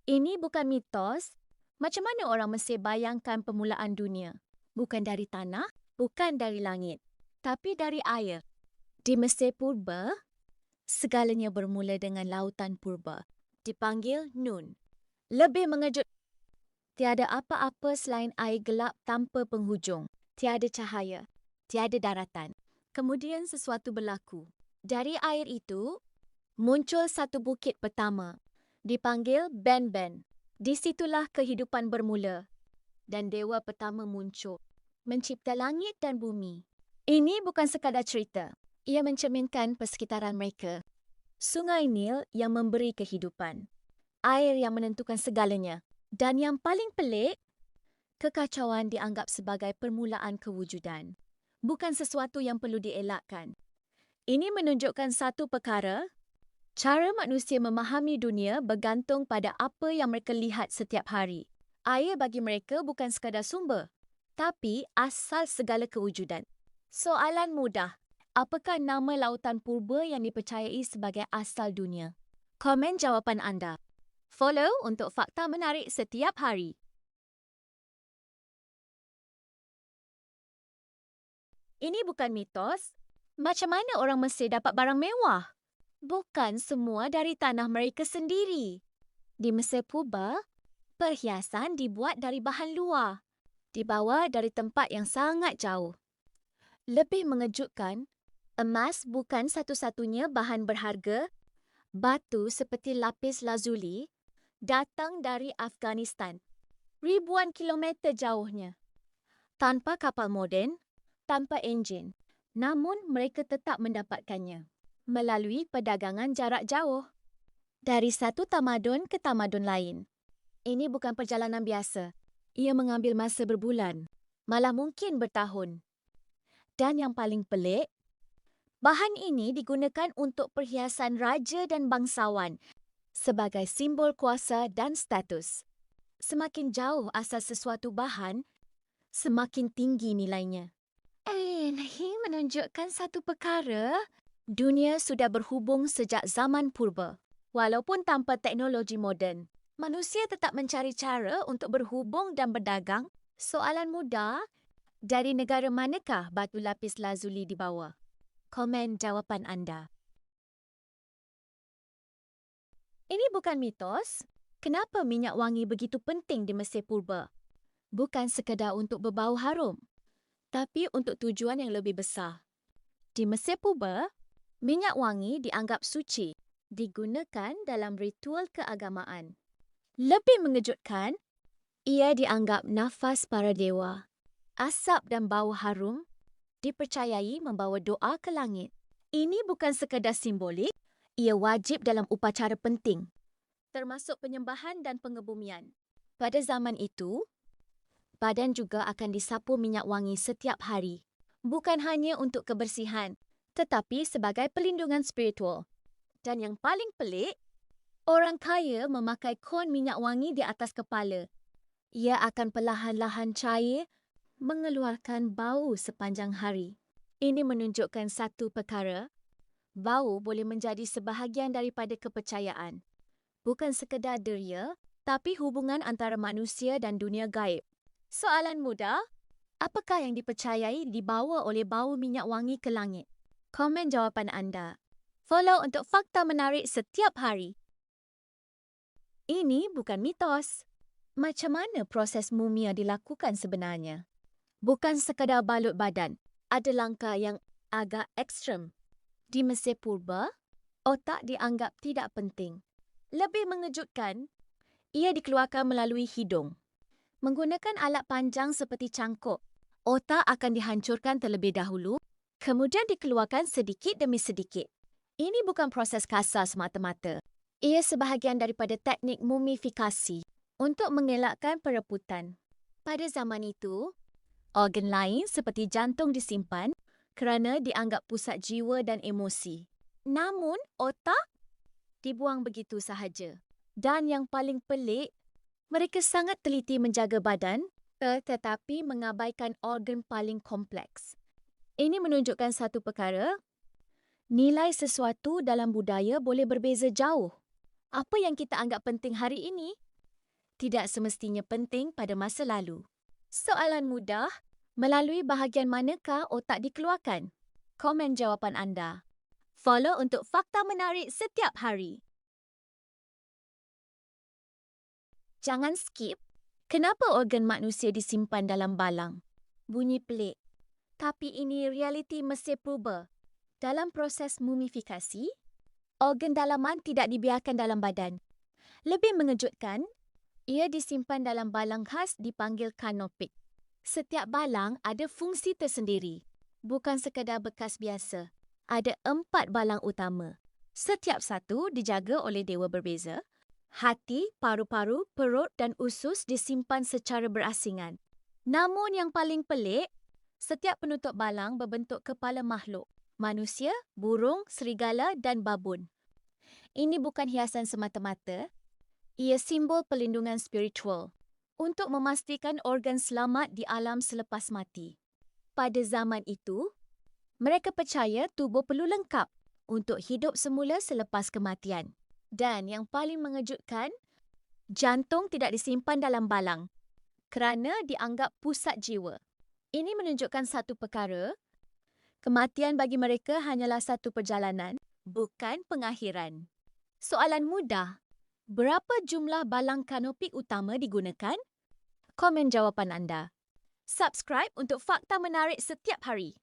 Ini bukan mitos. Macam mana orang Mesir bayangkan permulaan dunia? Bukan dari tanah, bukan dari langit, tapi dari air. Di Mesir purba, segalanya bermula dengan lautan purba. Dipanggil Nun. Lebih mengejut, tiada apa-apa selain air gelap tanpa penghujung. Tiada cahaya, tiada daratan. Kemudian sesuatu berlaku. Dari air itu, muncul satu bukit pertama. Dipanggil Ben-Ben. Di situlah kehidupan bermula. Dan dewa pertama muncul. Mencipta langit dan bumi. Ini bukan sekadar cerita. Ia mencerminkan persekitaran mereka. Sungai Nil yang memberi kehidupan. Air yang menentukan segalanya. Dan yang paling pelik, kekacauan dianggap sebagai permulaan kewujudan. Bukan sesuatu yang perlu dielakkan. Ini menunjukkan satu perkara, cara manusia memahami dunia bergantung pada apa yang mereka lihat setiap hari. Air bagi mereka bukan sekadar sumber, tapi asal segala kewujudan. Soalan mudah, apakah nama lautan purba yang dipercayai sebagai asal dunia? Komen jawapan anda. Follow untuk fakta menarik setiap hari. Ini bukan mitos. Macam mana orang Mesir dapat barang mewah? Bukan semua dari tanah mereka sendiri. Di Mesir purba, perhiasan dibuat dari bahan luar, dibawa dari tempat yang sangat jauh. Lebih mengejutkan, emas bukan satu-satunya bahan berharga. Batu seperti lapis lazuli datang dari Afghanistan, ribuan kilometer jauhnya. Tanpa kapal moden, tanpa enjin, namun mereka tetap mendapatkannya melalui perdagangan jarak jauh dari satu tamadun ke tamadun lain. Ini bukan perjalanan biasa. Ia mengambil masa berbulan, malah mungkin bertahun. Dan yang paling pelik, bahan ini digunakan untuk perhiasan raja dan bangsawan sebagai simbol kuasa dan status. Semakin jauh asal sesuatu bahan, semakin tinggi nilainya. Ini menunjukkan satu perkara. Dunia sudah berhubung sejak zaman purba. Walaupun tanpa teknologi moden, manusia tetap mencari cara untuk berhubung dan berdagang. Soalan mudah, dari negara manakah batu lapis lazuli dibawa? Komen jawapan anda. Ini bukan mitos. Kenapa minyak wangi begitu penting di Mesir purba? Bukan sekadar untuk berbau harum, tapi untuk tujuan yang lebih besar. Di Mesir purba, minyak wangi dianggap suci, digunakan dalam ritual keagamaan. Lebih mengejutkan, ia dianggap nafas para dewa. Asap dan bau harum dipercayai membawa doa ke langit. Ini bukan sekadar simbolik, ia wajib dalam upacara penting, termasuk penyembahan dan pengebumian. Pada zaman itu, badan juga akan disapu minyak wangi setiap hari. Bukan hanya untuk kebersihan, tetapi sebagai perlindungan spiritual. Dan yang paling pelik, orang kaya memakai kon minyak wangi di atas kepala. Ia akan perlahan-lahan cair, mengeluarkan bau sepanjang hari. Ini menunjukkan satu perkara, bau boleh menjadi sebahagian daripada kepercayaan. Bukan sekedar deria, tapi hubungan antara manusia dan dunia gaib. Soalan mudah, apakah yang dipercayai dibawa oleh bau minyak wangi ke langit? Komen jawapan anda. Follow untuk fakta menarik setiap hari. Ini bukan mitos. Macam mana proses mumia dilakukan sebenarnya? Bukan sekadar balut badan. Ada langkah yang agak ekstrem. Di Mesir purba, otak dianggap tidak penting. Lebih mengejutkan, ia dikeluarkan melalui hidung. Menggunakan alat panjang seperti cangkuk, otak akan dihancurkan terlebih dahulu, kemudian dikeluarkan sedikit demi sedikit. Ini bukan proses kasar semata-mata. Ia sebahagian daripada teknik mumifikasi untuk mengelakkan perebutan. Pada zaman itu, organ lain seperti jantung disimpan kerana dianggap pusat jiwa dan emosi. Namun, otak dibuang begitu sahaja. Dan yang paling pelik, mereka sangat teliti menjaga badan tetapi mengabaikan organ paling kompleks. Ini menunjukkan satu perkara, nilai sesuatu dalam budaya boleh berbeza jauh. Apa yang kita anggap penting hari ini tidak semestinya penting pada masa lalu. Soalan mudah, melalui bahagian manakah otak dikeluarkan? Komen jawapan anda. Follow untuk fakta menarik setiap hari. Jangan skip. Kenapa organ manusia disimpan dalam balang? Bunyi pelik. Tapi ini realiti Mesir Purba. Dalam proses mumifikasi, organ dalaman tidak dibiarkan dalam badan. Lebih mengejutkan, ia disimpan dalam balang khas dipanggil kanopik. Setiap balang ada fungsi tersendiri. Bukan sekadar bekas biasa. Ada 4 balang utama. Setiap satu dijaga oleh dewa berbeza. Hati, paru-paru, perut dan usus disimpan secara berasingan. Namun yang paling pelik, setiap penutup balang berbentuk kepala makhluk. Manusia, burung, serigala dan babun. Ini bukan hiasan semata-mata. Ia simbol perlindungan spiritual untuk memastikan organ selamat di alam selepas mati. Pada zaman itu, mereka percaya tubuh perlu lengkap untuk hidup semula selepas kematian. Dan yang paling mengejutkan, jantung tidak disimpan dalam balang kerana dianggap pusat jiwa. Ini menunjukkan satu perkara, kematian bagi mereka hanyalah satu perjalanan, bukan pengakhiran. Soalan mudah. Berapa jumlah balang kanopik utama digunakan? Komen jawapan anda. Subscribe untuk fakta menarik setiap hari.